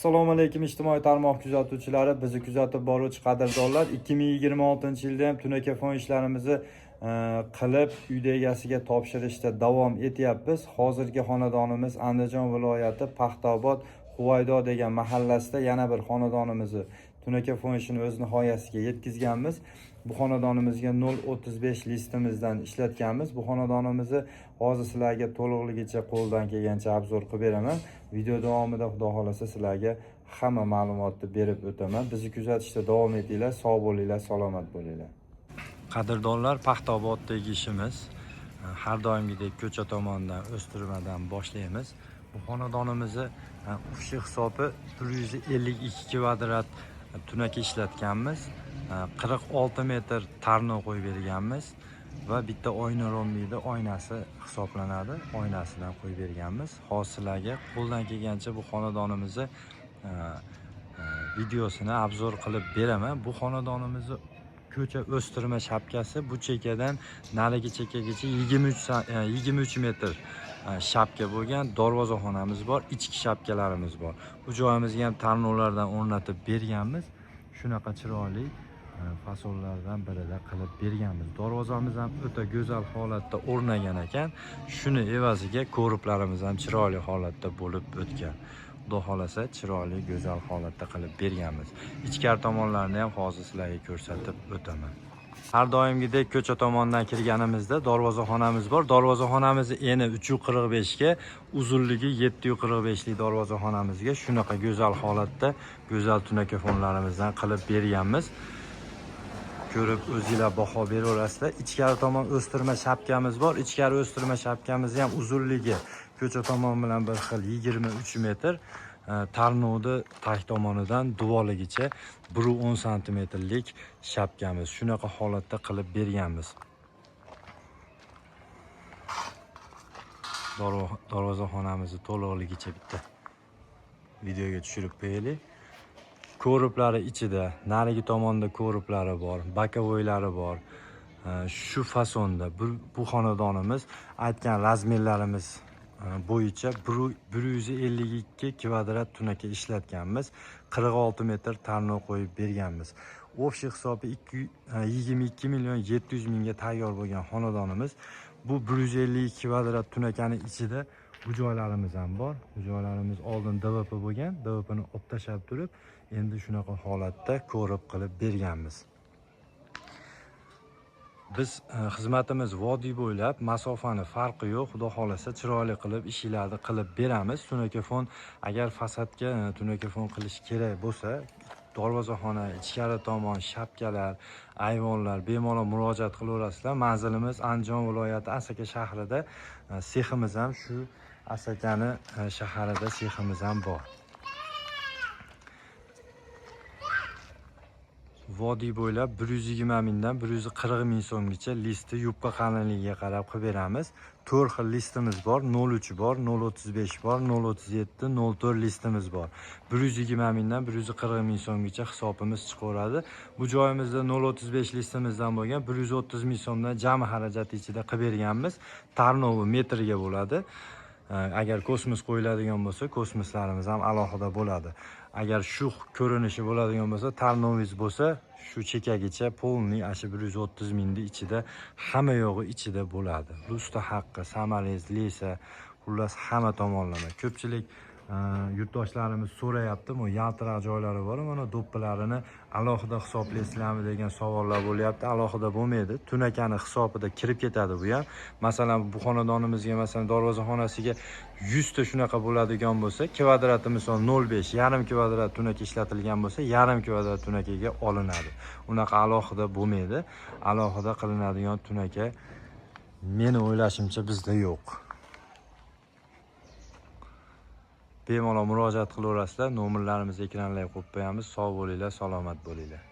Assalomu alaykum ijtimoiy tarmoq kuzatuvchilari, bizni kuzatib boruvchi qadrdonlar. 2026-yilda ham tunaka fon ishlarimizni qilib uyda egasiga topshirishda davom etyapmiz. Hozirgi xonadonimiz Andijon viloyati Paxtaobod Huvaydo degan mahallasida yana bir xonadonimizni tunaka fon ishini o'z nihoyasiga yetkazganmiz. Bu xonadonimizga 035 listimizdan ishlatganmiz. Bu xonadonimizni hozir sizlarga to'liqligicha qo'ldan kelgancha obzor qilib beraman. Video davomida xudo xolasa sizlarga hamma ma'lumotni berib o'taman. Bizni kuzatishda davom etinglar, sog' bo'linglar, salomat bo'linglar. Qadrdonlar, Paxtaoboddagi ishimiz har doimgidek ko'cha tomonidan o'stirmadan boshlaymiz. Bu xonadonimizni ufshi hisobi 152 kvadrat tunaka ishlatganmiz. 46 metr tarno qo'yib berganmiz va bitta oyna rombiyda oynasi hisoblanadi. Oynasidan qo'yib berganmiz. Hozir sizlarga qo'ldan kelgancha bu xonadonimizni videosini obzor qilib beraman. Bu xonadonimizni ko'cha o'stirma shapkasi bu chekkadan narigi chekkagacha 23 metr shapka bo'lgan darvozaxonamiz bor, ichki shapkalarimiz bor. Bu joyimizga ham tarnolardan o'rnatib berganmiz. Shunaqa chiroyli fasollardan birida qilib berganmiz. Darvozamiz ham o'ta go'zal holatda o'rnagan ekan. Shuni evaziga ko'riblarimiz ham chiroyli holatda bo'lib o'tgan. Xudo xolasa chiroyli go'zal holatda qilib berganmiz. Ichkari tomonlarini ham hozir sizlarga ko'rsatib o'taman. Har doimgidek ko'cha tomondan kirganimizda darvozaxonamiz bor. Darvozaxonamizni eni 345 ga, uzunligi 745 lik darvozaxonamizga shunaqa go'zal holatda go'zal tunaka fonlarimizdan qilib berganmiz. Ko'rib o'zingizlar baho beraverasizlar. Ichkari tomon o'stirma shapkamiz bor. Ichkari o'stirma shapkamizni ham uzunligi ko'cha tomon bilan bir xil 23 metr. Tarnodi tag tomonidan duvoligacha 110 santimetrlik shapkamiz. Shunaqa holatda qilib berganmiz. Darvozaxonamizni to'liqligicha bitta videoga tushirib qo'yaylik. Ko'riblari ichida, narigi tomonda ko'riblari bor, bokovoylari bor. Shu fasonda bu xonadonimiz aytgan razmerlarimiz bo'yicha 152 kvadrat tunaka ishlatganmiz. 46 metr tarno qo'yib berganmiz. O'fshi hisobi 22 million 700 mingga tayyor bo'lgan xonadonimiz. Bu 152 kvadrat tunakani ichida bu joylarimiz ham bor. Bu joylarimiz oldin DVP bo'lgan, DVPni olib tashlab turib, endi shunaqa holatda ko'rib qilib berganmiz. Biz xizmatimiz vodiy bo'ylab, masofani farqi yo'q. Xudo xolasa chiroyli qilib ishlarni qilib beramiz. Tunakafon agar fasadga tunakafon qilish kerak bo'lsa, darvozaxona, ichkari tomon, shapkalar, ayvonlar bemalol murojaat qilaverasizlar. Manzilimiz Andijon viloyati Asaka shahrida, seximiz ham shu Asakani shaharida seximiz ham bor. Vodiy bo'ylab 120 mingdan 140 ming so'mgacha listi yupqa qalinligiga qarab qilib beramiz. 4 xil listimiz bor, 03 bor, 035 bor, 037, 04 listimiz bor. 120 mingdan 140 ming so'mgacha hisobimiz chiqaveradi. Bu joyimizda 035 listimizdan bo'lgan 130 ming so'mdan jami xarajati ichida qilib berganmiz. Tarnovi metrga bo'ladi. Agar kosmos qo'yiladigan bo'lsa, kosmoslarimiz ham alohida bo'ladi. Agar shu ko'rinishi bo'ladigan bo'lsa, tarnovingiz bo'lsa, shu chekkagicha polniy 130 mingning ichida hamma yo'g'i ichida bo'ladi. Rusta haqqi, samarangiz, lesa, xullas hamma tomonlama. Ko'pchilik yurtdoshlarimiz so'rayapti, bu yaltiroq joylari bor, mana do'ppilarini alohida hisoblaysizlarmi degan savollar bo'lyapti. Alohida bo'lmaydi. Tunakani hisobida kirib ketadi bu ham. Masalan, bu xonadonimizga masalan darvozaxonasiga 100 ta shunaqa bo'ladigan bo'lsa, kvadrati misol 0,5, yarim kvadrat tunaka ishlatilgan bo'lsa, yarim kvadrat tunakaga olinadi. Unaqa alohida bo'lmaydi. Alohida qilinadigan tunaka meni o'ylashimcha bizda yo'q. Bemalol murojaat qilaverasizlar. Nomerlarimizni ekranlarga qo'yib qo'yamiz. Sog' bo'linglar, salomat bo'linglar.